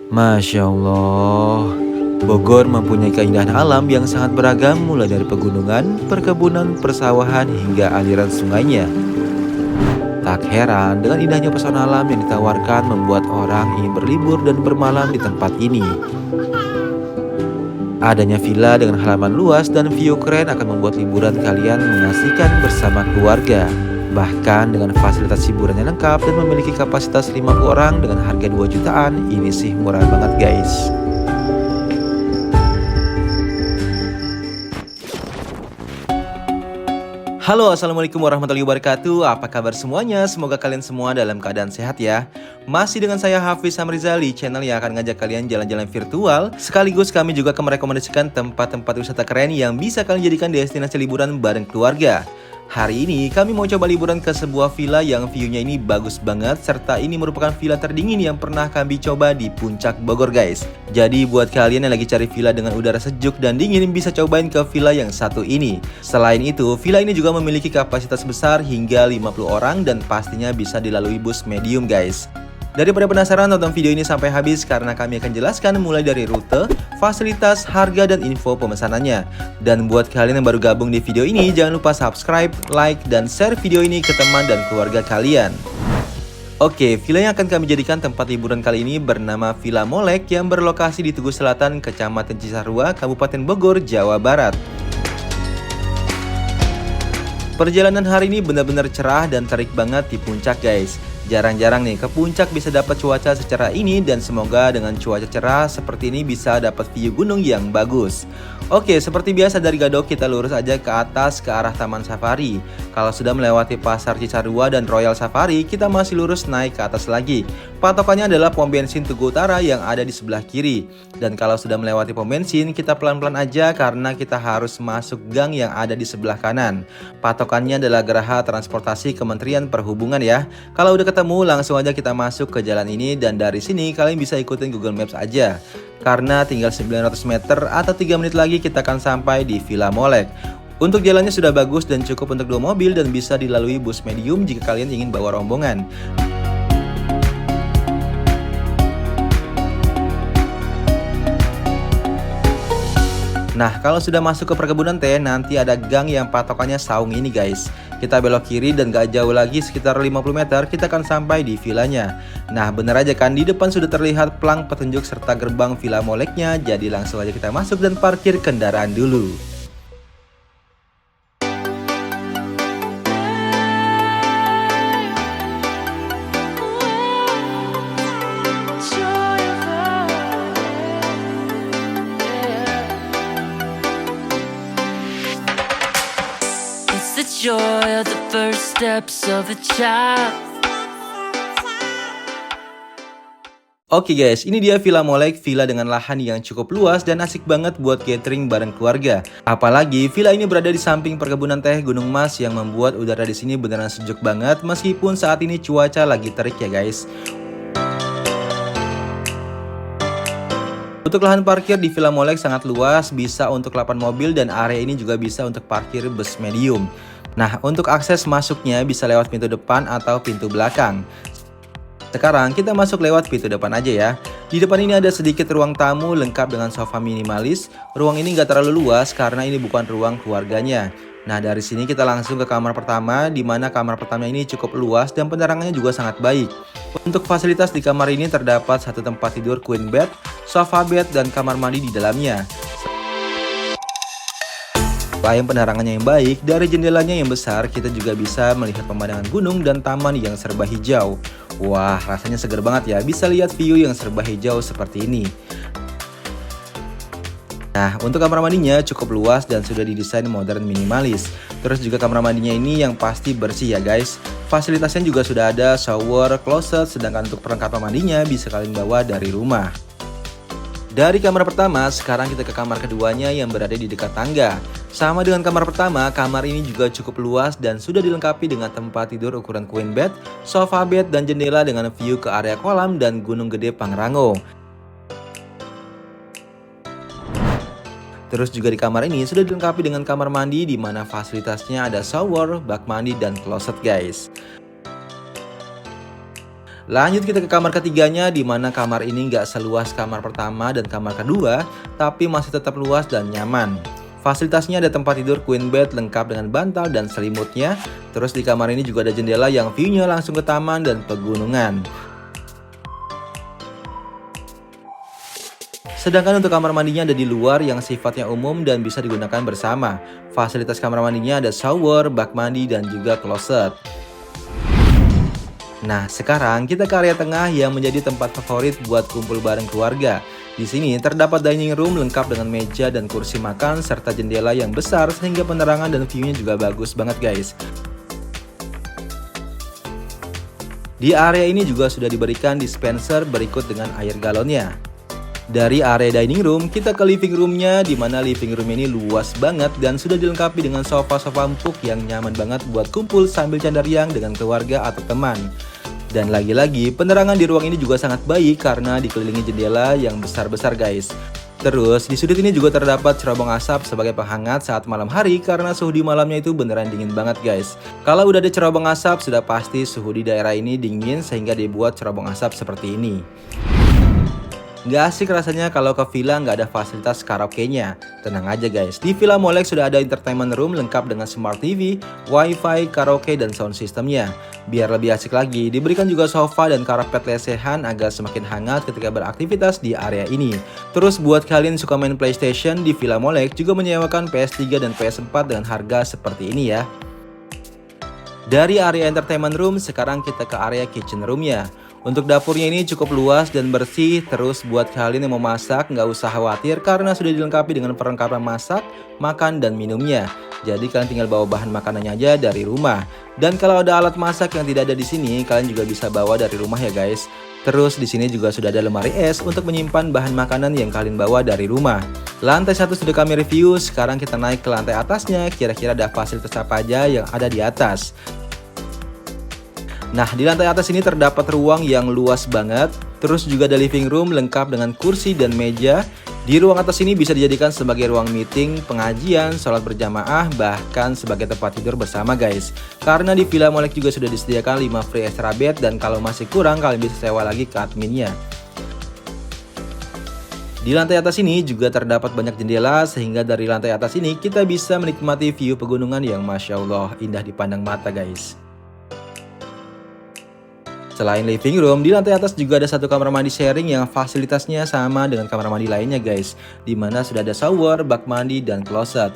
Masya Allah, Bogor mempunyai keindahan alam yang sangat beragam mulai dari pegunungan, perkebunan, persawahan, hingga aliran sungainya. Tak heran dengan indahnya pesona alam yang ditawarkan membuat orang ingin berlibur dan bermalam di tempat ini. Adanya villa dengan halaman luas dan view keren akan membuat liburan kalian mengasihkan bersama keluarga. Bahkan dengan fasilitas hiburan yang lengkap dan memiliki kapasitas 50 orang dengan harga 2 jutaan, ini sih murah banget guys. Halo, assalamualaikum warahmatullahi wabarakatuh. Apa kabar semuanya? Semoga kalian semua dalam keadaan sehat ya. Masih dengan saya Hafiz Samrizali, channel yang akan ngajak kalian jalan-jalan virtual. Sekaligus kami juga akan merekomendasikan tempat-tempat wisata keren yang bisa kalian jadikan destinasi liburan bareng keluarga. Hari ini kami mau coba liburan ke sebuah villa yang view-nya ini bagus banget, serta ini merupakan villa terdingin yang pernah kami coba di Puncak Bogor guys. Jadi buat kalian yang lagi cari villa dengan udara sejuk dan dingin bisa cobain ke villa yang satu ini. Selain itu, villa ini juga memiliki kapasitas besar hingga 50 orang dan pastinya bisa dilalui bus medium guys. Daripada penasaran, tonton video ini sampai habis karena kami akan jelaskan mulai dari rute, fasilitas, harga, dan info pemesanannya. Dan buat kalian yang baru gabung di video ini, jangan lupa subscribe, like, dan share video ini ke teman dan keluarga kalian. Oke, villa yang akan kami jadikan tempat liburan kali ini bernama Villa Molek yang berlokasi di Tugu Selatan, Kecamatan Cisarua, Kabupaten Bogor, Jawa Barat. Perjalanan hari ini benar-benar cerah dan terik banget di puncak guys. Jarang-jarang nih ke puncak bisa dapat cuaca secara ini dan semoga dengan cuaca cerah seperti ini bisa dapat view gunung yang bagus. Oke, seperti biasa dari Gadok kita lurus aja ke atas ke arah Taman Safari. Kalau sudah melewati Pasar Cisarua dan Royal Safari, kita masih lurus naik ke atas lagi. Patokannya adalah pom bensin Tugu Utara yang ada di sebelah kiri. Dan kalau sudah melewati pom bensin, kita pelan-pelan aja karena kita harus masuk gang yang ada di sebelah kanan. Patokannya adalah Geraha Transportasi Kementerian Perhubungan ya. Kalau udah ketemu langsung aja kita masuk ke jalan ini dan dari sini kalian bisa ikutin Google Maps aja. Karena tinggal 900 meter atau 3 menit lagi kita akan sampai di Villa Molek. Untuk jalannya sudah bagus dan cukup untuk 2 mobil dan bisa dilalui bus medium jika kalian ingin bawa rombongan. Nah, kalau sudah masuk ke perkebunan teh, nanti ada gang yang patokannya saung ini guys. Kita belok kiri dan gak jauh lagi sekitar 50 meter kita akan sampai di villanya. Nah, bener aja kan, di depan sudah terlihat plang petunjuk serta gerbang Villa Moleknya. Jadi langsung aja kita masuk dan parkir kendaraan dulu. The joy of the first steps of a child. Oke guys, ini dia Villa Molek, villa dengan lahan yang cukup luas dan asik banget buat gathering bareng keluarga. Apalagi villa ini berada di samping perkebunan teh Gunung Mas yang membuat udara di sini beneran sejuk banget meskipun saat ini cuaca lagi terik ya guys. Untuk lahan parkir di Villa Molek sangat luas, bisa untuk 8 mobil dan area ini juga bisa untuk parkir bus medium. Nah, untuk akses masuknya bisa lewat pintu depan atau pintu belakang. Sekarang kita masuk lewat pintu depan aja ya. Di depan ini ada sedikit ruang tamu lengkap dengan sofa minimalis. Ruang ini nggak terlalu luas karena ini bukan ruang keluarganya. Nah, dari sini kita langsung ke kamar pertama, di mana kamar pertama ini cukup luas dan penerangannya juga sangat baik. Untuk fasilitas di kamar ini terdapat satu tempat tidur queen bed, sofa bed, dan kamar mandi di dalamnya. Selain penerangannya yang baik, dari jendelanya yang besar kita juga bisa melihat pemandangan gunung dan taman yang serba hijau. Wah, rasanya seger banget ya, bisa lihat view yang serba hijau seperti ini. Nah, untuk kamar mandinya cukup luas dan sudah didesain modern minimalis. Terus juga kamar mandinya ini yang pasti bersih ya guys. Fasilitasnya juga sudah ada shower, closet, sedangkan untuk perlengkapan mandinya bisa kalian bawa dari rumah. Dari kamar pertama, sekarang kita ke kamar keduanya yang berada di dekat tangga. Sama dengan kamar pertama, kamar ini juga cukup luas dan sudah dilengkapi dengan tempat tidur ukuran queen bed, sofa bed, dan jendela dengan view ke area kolam dan Gunung Gede Pangrango. Terus juga di kamar ini sudah dilengkapi dengan kamar mandi di mana fasilitasnya ada shower, bak mandi, dan closet guys. Lanjut kita ke kamar ketiganya, di mana kamar ini nggak seluas kamar pertama dan kamar kedua, tapi masih tetap luas dan nyaman. Fasilitasnya ada tempat tidur queen bed lengkap dengan bantal dan selimutnya. Terus di kamar ini juga ada jendela yang view-nya langsung ke taman dan pegunungan. Sedangkan untuk kamar mandinya ada di luar yang sifatnya umum dan bisa digunakan bersama. Fasilitas kamar mandinya ada shower, bak mandi, dan juga kloset. Nah, sekarang kita ke area tengah yang menjadi tempat favorit buat kumpul bareng keluarga. Di sini terdapat dining room lengkap dengan meja dan kursi makan serta jendela yang besar sehingga penerangan dan view-nya juga bagus banget guys. Di area ini juga sudah diberikan dispenser berikut dengan air galonnya. Dari area dining room, kita ke living room-nya, di mana living room ini luas banget dan sudah dilengkapi dengan sofa-sofa empuk yang nyaman banget buat kumpul sambil candariang dengan keluarga atau teman. Dan lagi-lagi, penerangan di ruang ini juga sangat baik karena dikelilingi jendela yang besar-besar guys. Terus, di sudut ini juga terdapat cerobong asap sebagai penghangat saat malam hari karena suhu di malamnya itu beneran dingin banget guys. Kalau udah ada cerobong asap, sudah pasti suhu di daerah ini dingin sehingga dibuat cerobong asap seperti ini. Nggak asik rasanya kalau ke villa nggak ada fasilitas karaoke-nya. Tenang aja guys, di Villa Molek sudah ada entertainment room lengkap dengan smart TV, wifi, karaoke, dan sound systemnya. Biar lebih asik lagi, diberikan juga sofa dan karpet lesehan agar semakin hangat ketika beraktivitas di area ini. Terus buat kalian suka main PlayStation, di Villa Molek juga menyewakan PS3 dan PS4 dengan harga seperti ini ya. Dari area entertainment room, sekarang kita ke area kitchen room-nya. Untuk dapurnya ini cukup luas dan bersih, terus buat kalian yang mau masak nggak usah khawatir karena sudah dilengkapi dengan perlengkapan masak, makan, dan minumnya. Jadi kalian tinggal bawa bahan makanannya aja dari rumah. Dan kalau ada alat masak yang tidak ada di sini, kalian juga bisa bawa dari rumah ya guys. Terus di sini juga sudah ada lemari es untuk menyimpan bahan makanan yang kalian bawa dari rumah. Lantai 1 sudah kami review, sekarang kita naik ke lantai atasnya, kira-kira ada fasilitas apa aja yang ada di atas. Nah, di lantai atas ini terdapat ruang yang luas banget. Terus juga ada living room lengkap dengan kursi dan meja. Di ruang atas ini bisa dijadikan sebagai ruang meeting, pengajian, sholat berjamaah, bahkan sebagai tempat tidur bersama guys. Karena di Villa Molek juga sudah disediakan 5 free extra bed dan kalau masih kurang kalian bisa sewa lagi ke adminnya. Di lantai atas ini juga terdapat banyak jendela sehingga dari lantai atas ini kita bisa menikmati view pegunungan yang Masya Allah indah dipandang mata guys. Selain living room, di lantai atas juga ada satu kamar mandi sharing yang fasilitasnya sama dengan kamar mandi lainnya guys. Dimana sudah ada shower, bak mandi, dan kloset.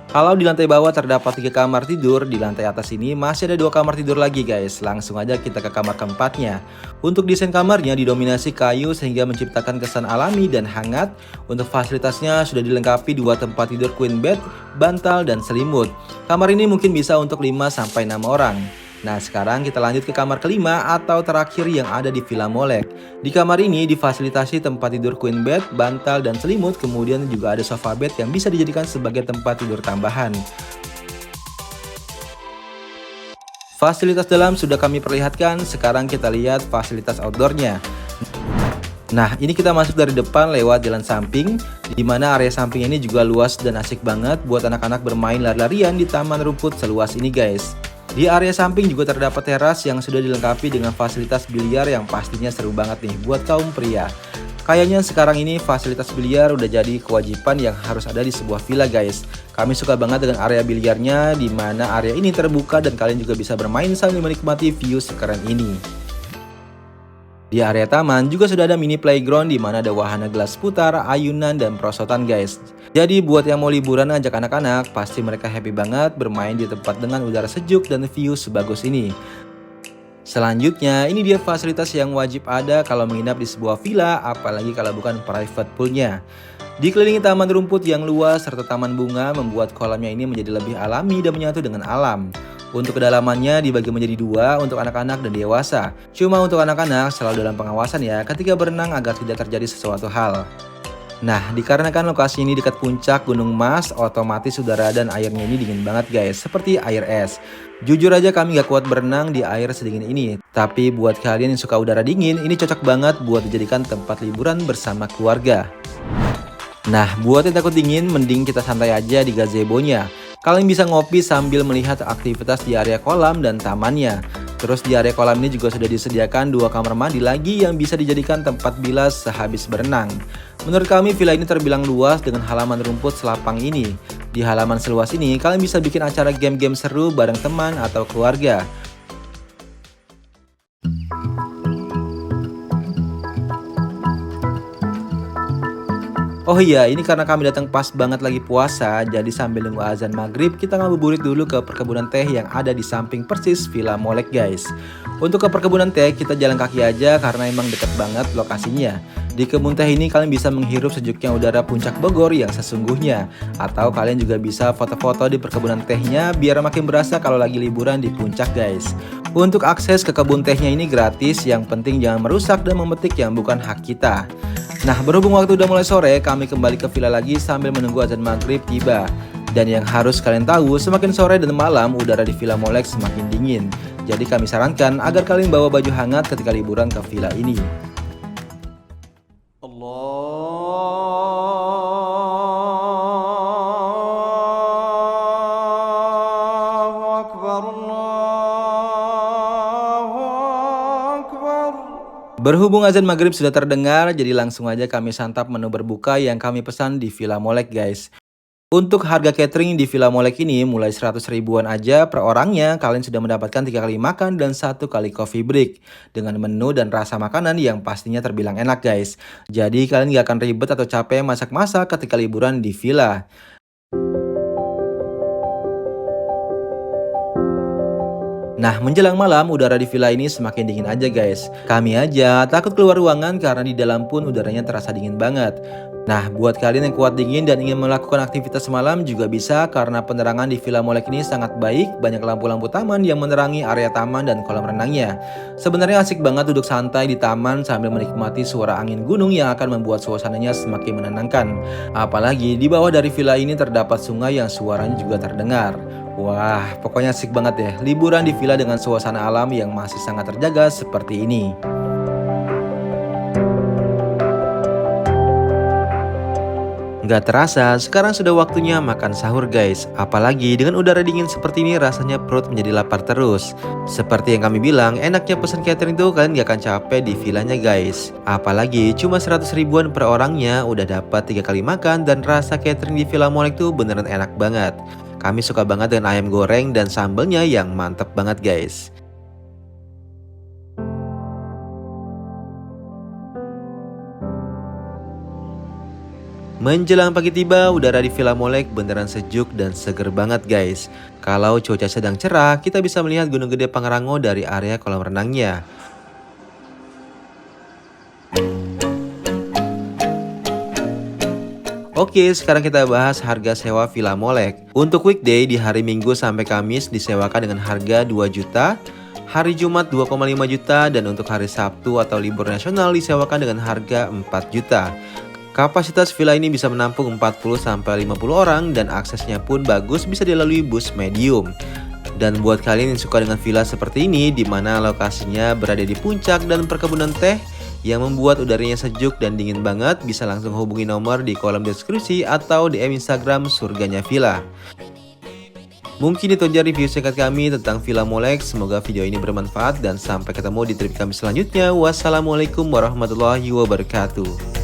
Kalau di lantai bawah terdapat 3 kamar tidur, di lantai atas ini masih ada 2 kamar tidur lagi guys. Langsung aja kita ke kamar keempatnya. Untuk desain kamarnya didominasi kayu sehingga menciptakan kesan alami dan hangat. Untuk fasilitasnya sudah dilengkapi 2 tempat tidur queen bed, bantal, dan selimut. Kamar ini mungkin bisa untuk 5-6 orang. Nah, sekarang kita lanjut ke kamar kelima atau terakhir yang ada di Villa Molek. Di kamar ini difasilitasi tempat tidur queen bed, bantal, dan selimut, kemudian juga ada sofa bed yang bisa dijadikan sebagai tempat tidur tambahan. Fasilitas dalam sudah kami perlihatkan, sekarang kita lihat fasilitas outdoornya. Nah, ini kita masuk dari depan lewat jalan samping, di mana area samping ini juga luas dan asik banget buat anak-anak bermain lari-larian di taman rumput seluas ini guys. Di area samping juga terdapat teras yang sudah dilengkapi dengan fasilitas biliar yang pastinya seru banget nih buat kaum pria. Kayaknya sekarang ini fasilitas biliar udah jadi kewajiban yang harus ada di sebuah villa guys. Kami suka banget dengan area biliarnya, di mana area ini terbuka dan kalian juga bisa bermain sambil menikmati view sekeren ini. Di area taman juga sudah ada mini playground di mana ada wahana gelas putar, ayunan, dan perosotan guys. Jadi buat yang mau liburan ajak anak-anak, pasti mereka happy banget bermain di tempat dengan udara sejuk dan view sebagus ini. Selanjutnya, ini dia fasilitas yang wajib ada kalau menginap di sebuah villa, apalagi kalau bukan private poolnya. Dikelilingi taman rumput yang luas serta taman bunga membuat kolamnya ini menjadi lebih alami dan menyatu dengan alam. Untuk kedalamannya dibagi menjadi 2 untuk anak-anak dan dewasa. Cuma untuk anak-anak selalu dalam pengawasan ya ketika berenang agar tidak terjadi sesuatu hal. Nah, dikarenakan lokasi ini dekat puncak Gunung Mas, otomatis udara dan airnya ini dingin banget guys, seperti air es. Jujur aja kami gak kuat berenang di air sedingin ini. Tapi buat kalian yang suka udara dingin, ini cocok banget buat dijadikan tempat liburan bersama keluarga. Nah, buat yang takut dingin, mending kita santai aja di gazebo-nya. Kalian bisa ngopi sambil melihat aktivitas di area kolam dan tamannya. Terus di area kolam ini juga sudah disediakan 2 kamar mandi lagi yang bisa dijadikan tempat bilas sehabis berenang. Menurut kami villa ini terbilang luas dengan halaman rumput selapang ini. Di halaman seluas ini kalian bisa bikin acara game-game seru bareng teman atau keluarga. Oh iya, ini karena kami datang pas banget lagi puasa, jadi sambil nunggu azan maghrib, kita ngabuburit dulu ke perkebunan teh yang ada di samping persis Villa Molek guys. Untuk ke perkebunan teh, kita jalan kaki aja karena emang deket banget lokasinya. Di kebun teh ini kalian bisa menghirup sejuknya udara puncak Bogor yang sesungguhnya. Atau kalian juga bisa foto-foto di perkebunan tehnya biar makin berasa kalau lagi liburan di puncak guys. Untuk akses ke kebun tehnya ini gratis, yang penting jangan merusak dan memetik yang bukan hak kita. Nah, berhubung waktu udah mulai sore, kami kembali ke villa lagi sambil menunggu azan maghrib tiba. Dan yang harus kalian tahu, semakin sore dan malam, udara di Villa Molek semakin dingin. Jadi kami sarankan agar kalian bawa baju hangat ketika liburan ke villa ini. Berhubung azan maghrib sudah terdengar, jadi langsung aja kami santap menu berbuka yang kami pesan di Villa Molek guys. Untuk harga catering di Villa Molek ini mulai 100 ribuan aja per orangnya, kalian sudah mendapatkan 3 kali makan dan 1 kali coffee break. Dengan menu dan rasa makanan yang pastinya terbilang enak guys. Jadi kalian gak akan ribet atau capek masak-masak ketika liburan di villa. Nah, menjelang malam, udara di villa ini semakin dingin aja guys. Kami aja takut keluar ruangan karena di dalam pun udaranya terasa dingin banget. Nah, buat kalian yang kuat dingin dan ingin melakukan aktivitas malam juga bisa karena penerangan di Villa Molek ini sangat baik. Banyak lampu-lampu taman yang menerangi area taman dan kolam renangnya. Sebenarnya asik banget duduk santai di taman sambil menikmati suara angin gunung yang akan membuat suasananya semakin menenangkan. Apalagi di bawah dari villa ini terdapat sungai yang suaranya juga terdengar. Wah, pokoknya asik banget ya, liburan di villa dengan suasana alam yang masih sangat terjaga seperti ini. Nggak terasa, sekarang sudah waktunya makan sahur guys. Apalagi dengan udara dingin seperti ini rasanya perut menjadi lapar terus. Seperti yang kami bilang, enaknya pesan catering tuh kalian nggak akan capek di villanya guys. Apalagi cuma 100 ribuan per orangnya udah dapat 3 kali makan dan rasa catering di Villa Molek tuh beneran enak banget. Kami suka banget dengan ayam goreng dan sambelnya yang mantep banget guys. Menjelang pagi tiba, udara di Villa Molek beneran sejuk dan seger banget guys. Kalau cuaca sedang cerah, kita bisa melihat Gunung Gede Pangrango dari area kolam renangnya. Oke, sekarang kita bahas harga sewa Villa Molek. Untuk weekday di hari Minggu sampai Kamis disewakan dengan harga 2 juta, hari Jumat 2,5 juta, dan untuk hari Sabtu atau libur nasional disewakan dengan harga 4 juta. Kapasitas villa ini bisa menampung 40-50 orang dan aksesnya pun bagus, bisa dilalui bus medium. Dan buat kalian yang suka dengan villa seperti ini, di mana lokasinya berada di puncak dan perkebunan teh, yang membuat udaranya sejuk dan dingin banget, bisa langsung hubungi nomor di kolom deskripsi atau DM Instagram Surganya Villa. Mungkin itu aja review singkat kami tentang Villa Molek. Semoga video ini bermanfaat dan sampai ketemu di trip kami selanjutnya. Wassalamualaikum warahmatullahi wabarakatuh.